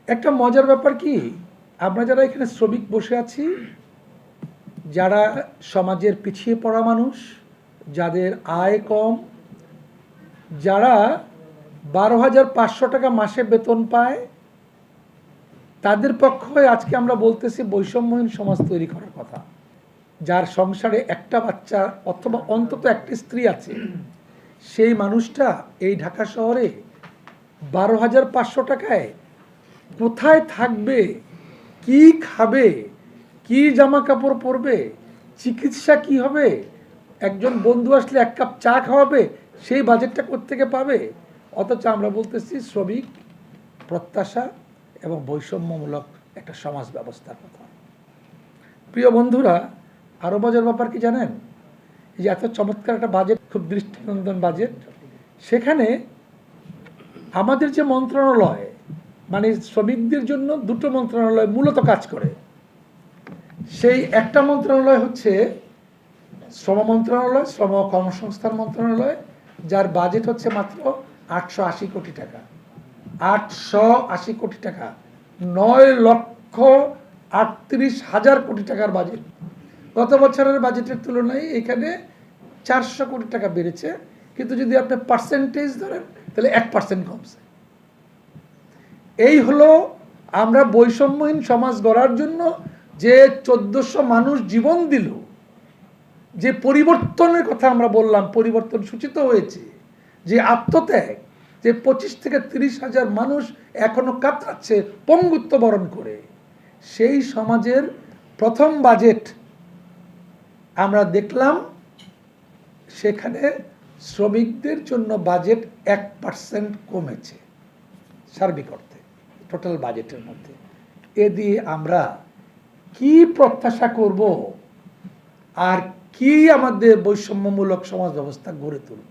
একটা মজার ব্যাপার কি, আমরা যারা এখানে শ্রমিক বসে আছি, যারা সমাজের পিছিয়ে পড়া মানুষ, যাদের আয় কম, যারা 12,500 টাকা মাসে বেতন পায়, তাদের পক্ষে আজকে আমরা বলতেছি বৈষম্যহীন সমাজ তৈরি করার কথা। যার সংসারে একটা বাচ্চা অথবা অন্তত একটি স্ত্রী আছে, সেই মানুষটা এই ঢাকা শহরে 12,500 টাকায় কোথায় থাকবে, কি খাবে, কি জামা কাপড় পরবে, চিকিৎসা কি হবে, একজন বন্ধু আসলে এক কাপ চা খাওয়াবে, সেই বাজেটটা কোত্থেকে পাবে? অথচ আমরা বলতেছি শ্রমিক প্রত্যাশা এবং বৈষম্যমূলক একটা সমাজ ব্যবস্থার কথা। প্রিয় বন্ধুরা, আরও মজার ব্যাপার কি জানেন? এই যে এত চমৎকার একটা বাজেট, খুব দৃষ্টিনন্দন বাজেট, সেখানে আমাদের যে মন্ত্রণালয়, মানে শ্রমিকদের জন্য দুটো মন্ত্রণালয় মূলত কাজ করে। সেই একটা মন্ত্রণালয় হচ্ছে শ্রম মন্ত্রণালয়, শ্রম কর্মসংস্থান মন্ত্রণালয়, যার বাজেট হচ্ছে মাত্র 880 কোটি টাকা। 880 কোটি টাকা, 9,38,000 কোটি টাকার বাজেট। গত বছরের বাজেটের তুলনায় এখানে 400 কোটি টাকা বেড়েছে, কিন্তু যদি আপনি পার্সেন্টেজ ধরেন তাহলে 1% কমছে। এই হলো আমরা বৈষম্যহীন সমাজ গড়ার জন্য যে 1400 মানুষ জীবন দিল, যে পরিবর্তনের কথা আমরা বললাম, পরিবর্তন সূচিত হয়েছে, যে আত্মত্যাগ, যে 25 থেকে 30,000 মানুষ এখনো কাতরাচ্ছে পঙ্গুত্ব বরণ করে, সেই সমাজের প্রথম বাজেট আমরা দেখলাম সেখানে শ্রমিকদের জন্য বাজেট 1% কমেছে সার্বিক অর্থে টোটাল বাজেটের মধ্যে। এ দিয়ে আমরা কি প্রত্যাশা করব আর কি আমাদের বৈষম্যমূলক সমাজ ব্যবস্থা গড়ে তুলব?